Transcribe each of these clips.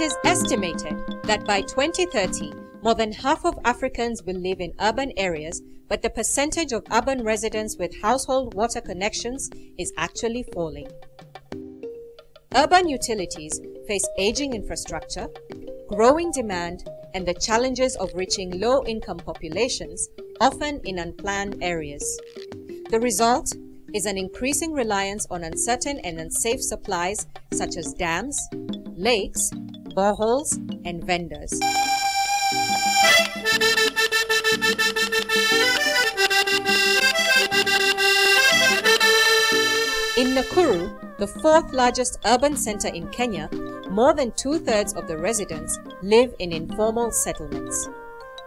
It is estimated that by 2030, more than half of Africans will live in urban areas, but the percentage of urban residents with household water connections is actually falling. Urban utilities face aging infrastructure, growing demand, and the challenges of reaching low-income populations, often in unplanned areas. The result is an increasing reliance on uncertain and unsafe supplies such as dams, lakes, boreholes, and vendors. In Nakuru, the fourth largest urban center in Kenya, more than 2/3 of the residents live in informal settlements.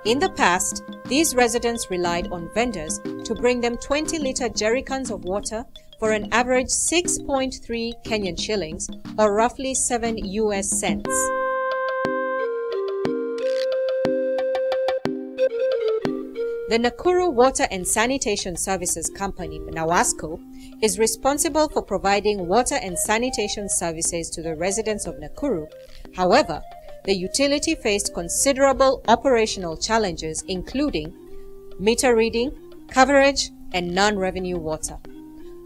In the past, these residents relied on vendors to bring them 20-liter jerrycans of water for an average 6.3 Kenyan shillings or roughly 7 US cents. The Nakuru Water and Sanitation Services Company, NAWASCO, is responsible for providing water and sanitation services to the residents of Nakuru. However, the utility faced considerable operational challenges, including meter reading, coverage, and non-revenue water.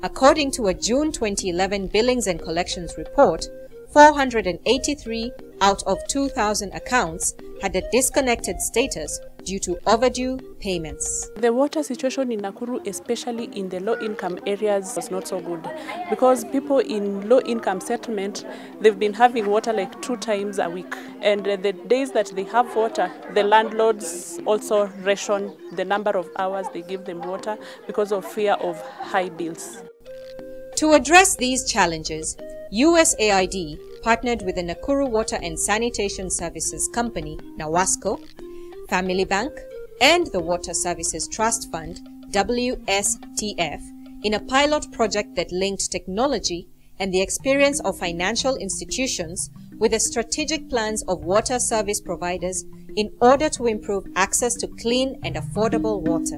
According to a June 2011 Billings and Collections report, 483 out of 2,000 accounts had a disconnected status due to overdue payments. The water situation in Nakuru, especially in the low-income areas, was not so good because people in low-income settlement, they've been having water like 2 times a week. And the days that they have water, the landlords also ration the number of hours they give them water because of fear of high bills. To address these challenges, USAID partnered with the Nakuru Water and Sanitation Services Company, NAWASCO, Family Bank, and the Water Services Trust Fund, WSTF, in a pilot project that linked technology and the experience of financial institutions with the strategic plans of water service providers in order to improve access to clean and affordable water.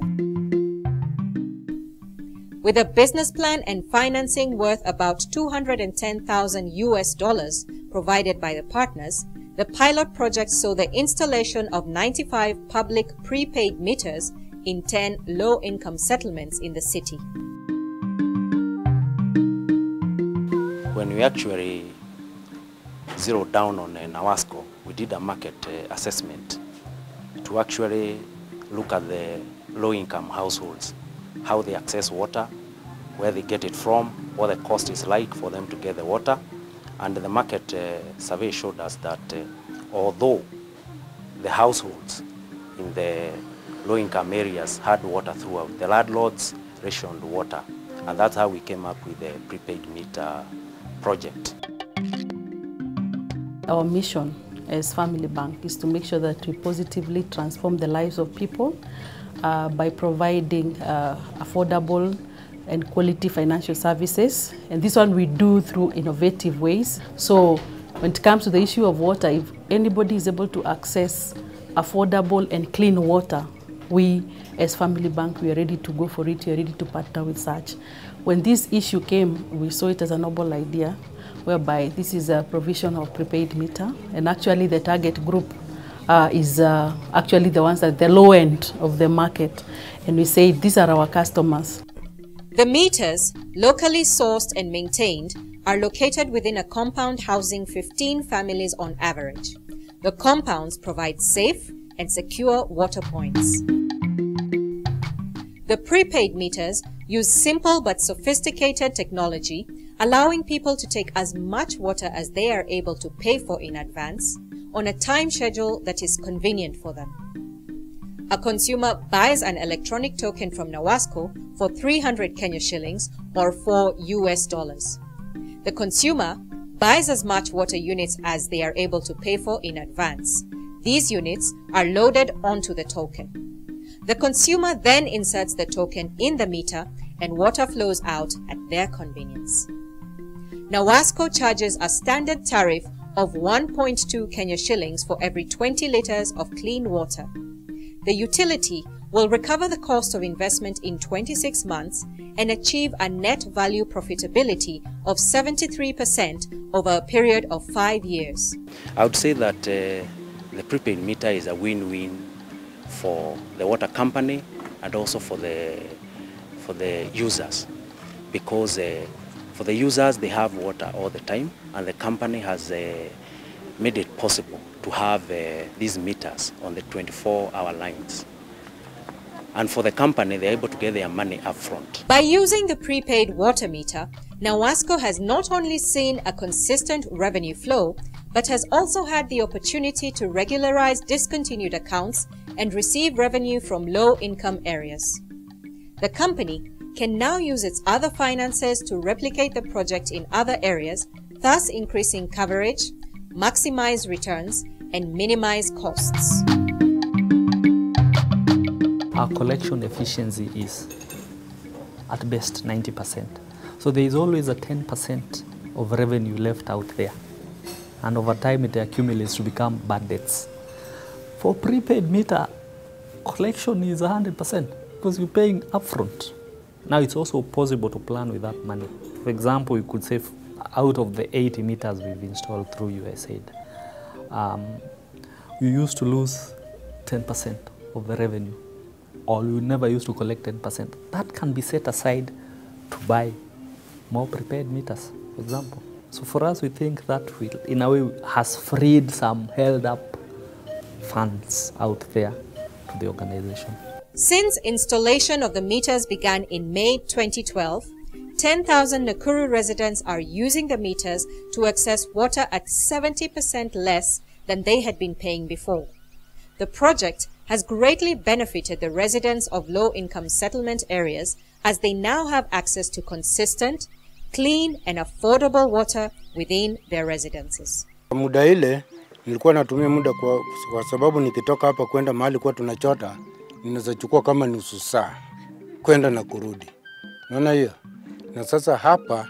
With a business plan and financing worth about $210,000 US provided by the partners, the pilot project saw the installation of 95 public prepaid meters in 10 low-income settlements in the city. When we actually zeroed down on NAWASCO, we did a market assessment to actually look at the low-income households, how they access water, where they get it from, what the cost is like for them to get the water. And the market survey showed us that although the households in the low-income areas had water throughout, the landlords rationed water. And that's how we came up with the prepaid meter project. Our mission as Family Bank is to make sure that we positively transform the lives of people by providing affordable and quality financial services. And this one we do through innovative ways. So when it comes to the issue of water, if anybody is able to access affordable and clean water, we as Family Bank, we are ready to go for it, we are ready to partner with such. When this issue came, we saw it as a noble idea, whereby this is a provision of prepaid meter, and actually the target group is actually the ones at the low end of the market. And we say these are our customers. The meters, locally sourced and maintained, are located within a compound housing 15 families on average. The compounds provide safe and secure water points. The prepaid meters use simple but sophisticated technology, allowing people to take as much water as they are able to pay for in advance on a time schedule that is convenient for them. A consumer buys an electronic token from NAWASCO for 300 Kenya shillings or $4 US. The consumer buys as much water units as they are able to pay for in advance. These units are loaded onto the token. The consumer then inserts the token in the meter and water flows out at their convenience. NAWASCO charges a standard tariff of 1.2 Kenya shillings for every 20 liters of clean water. the utility will recover the cost of investment in 26 months and achieve a net value profitability of 73% over a period of 5 years. I would say that the prepaid meter is a win-win for the water company and also for the users, because for the users they have water all the time, and the company has made it possible to have these meters on the 24-hour lines. And for the company, they're able to get their money up front. By using the prepaid water meter, NAWASCO has not only seen a consistent revenue flow, but has also had the opportunity to regularize discontinued accounts and receive revenue from low-income areas. The company can now use its other finances to replicate the project in other areas, thus increasing coverage, maximize returns, and minimize costs. Our collection efficiency is at best 90%. So there is always a 10% of revenue left out there. And over time it accumulates to become bad debts. For prepaid meter, collection is 100% because you're paying upfront. Now it's also possible to plan with that money. For example, you could say out of the 80 meters we've installed through USAID, we used to lose 10% of the revenue, or we never used to collect 10%. That can be set aside to buy more prepaid meters, for example. So for us, we think that will, in a way, has freed some held up funds out there to the organization. Since installation of the meters began in May 2012, 10,000 Nakuru residents are using the meters to access water at 70% less than they had been paying before. The project has greatly benefited the residents of low-income settlement areas as they now have access to consistent, clean and affordable water within their residences. Muda ile nilikuwa natumia muda kwa sababu nikitoka hapa kwenda mahali kwa tunachota ninaweza chukua kama nusu saa kwenda na kurudi. Unaona hiyo? Na sasa hapa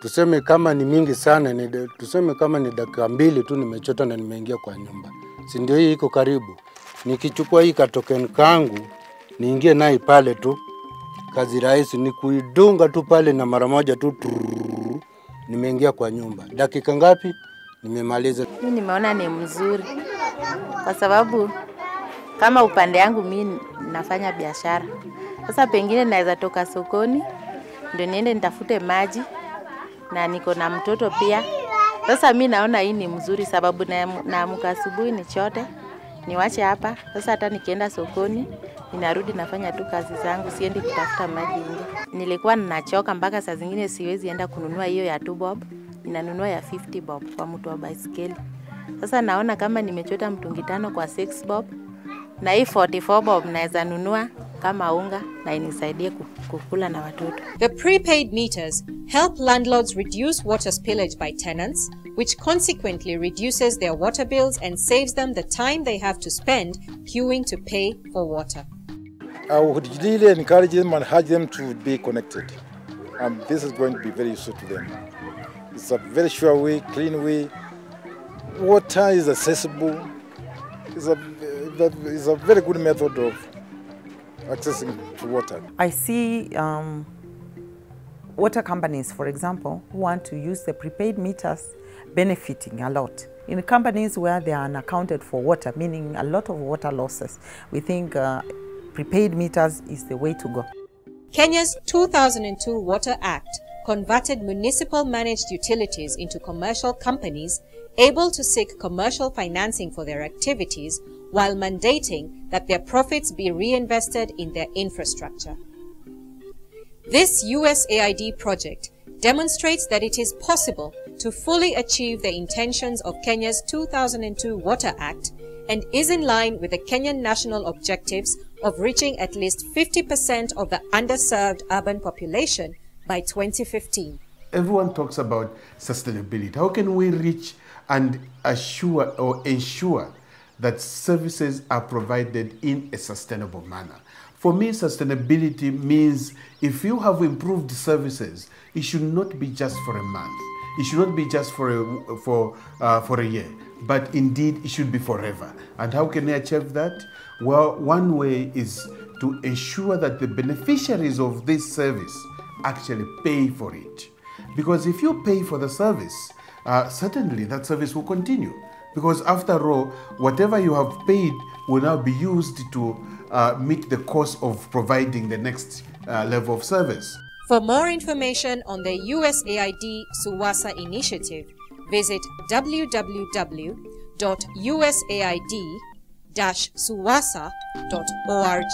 tuseme kama ni mingi sana, tuseme kama ni dakika 2 tu nimechota na nimeingia kwa nyumba. Si ndio hii iko karibu. Nikichukua hii katokeni kangu niingie naye pale tu. Kazi rahisi ni kuidunga tu pale na mara moja tu nimeingia kwa nyumba. Dakika ngapi? Nimemaliza. Mimi nimeona ni mzuri kwa sababu kama upande yangu mimi nafanya biashara. Sasa pengine naweza toka sokoni ndio niende nitafute maji na niko na mtoto pia. Sasa mimi naona hii ni mzuri sababu naamka asubuhi nichote, niwache hapa. Sasa hata nikienda sokoni ninarudi nafanya tu kazi zangu, siendi kutafuta maji nje. Nilikuwa ninachoka mpaka saa zingine siwezi enda kununua hiyo ya 2 bob, ninanunua ya 50 bob kwa mtu wa baisikeli. Sasa naona kama nimechota mtungi 5 kwa 6 bob na hii 44 bob naweza nunua kama unga na inisaidie kukula na watoto. The prepaid meters help landlords reduce water spillage by tenants, which consequently reduces their water bills and saves them the time they have to spend queuing to pay for water. I would really encourage them and urge them to be connected. This is going to be very useful to them. It's a very sure way, clean way. Water is accessible. It's a very good method of accessing to water. I see water companies, for example, who want to use the prepaid meters benefiting a lot. In companies where they are unaccounted for water, meaning a lot of water losses, we think prepaid meters is the way to go. Kenya's 2002 Water Act converted municipal managed utilities into commercial companies able to seek commercial financing for their activities while mandating that their profits be reinvested in their infrastructure. This USAID project demonstrates that it is possible to fully achieve the intentions of Kenya's 2002 Water Act and is in line with the Kenyan national objectives of reaching at least 50% of the underserved urban population by 2015. Everyone talks about sustainability. How can we reach and assure or ensure that services are provided in a sustainable manner? For me, sustainability means if you have improved services, it should not be just for a month. It should not be just for a year. but indeed it should be forever. And how can I achieve that? Well, one way is to ensure that the beneficiaries of this service actually pay for it. Because if you pay for the service, certainly that service will continue. Because after all, whatever you have paid will now be used to meet the cost of providing the next level of service. For more information on the USAID SUWASA initiative, visit www.usaid-suwasa.org.